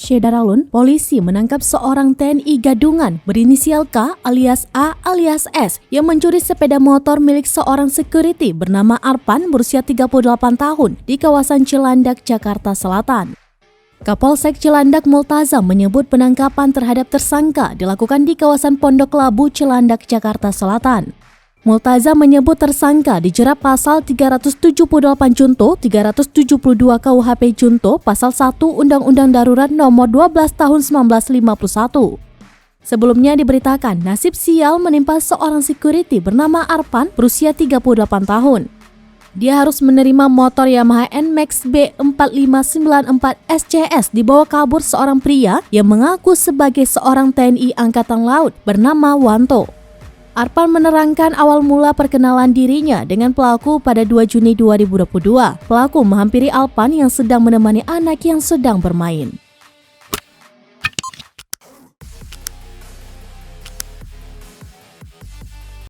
Syedaralun, polisi menangkap seorang TNI gadungan berinisial K alias A alias S yang mencuri sepeda motor milik seorang security bernama Arpan berusia 38 tahun di kawasan Cilandak, Jakarta Selatan. Kapolsek Cilandak Multazam menyebut penangkapan terhadap tersangka dilakukan di kawasan Pondok Labu, Cilandak, Jakarta Selatan. Multazam menyebut tersangka dijerat pasal 378 Junto 372 KUHP Junto pasal 1 Undang-Undang Darurat Nomor 12 Tahun 1951. Sebelumnya diberitakan nasib sial menimpa seorang security bernama Arpan berusia 38 tahun. Dia harus menerima motor Yamaha NMAX B4594 SCS dibawa kabur seorang pria yang mengaku sebagai seorang TNI Angkatan Laut bernama Wanto. Arpan menerangkan awal mula perkenalan dirinya dengan pelaku pada 2 Juni 2022. Pelaku menghampiri Arpan yang sedang menemani anak yang sedang bermain.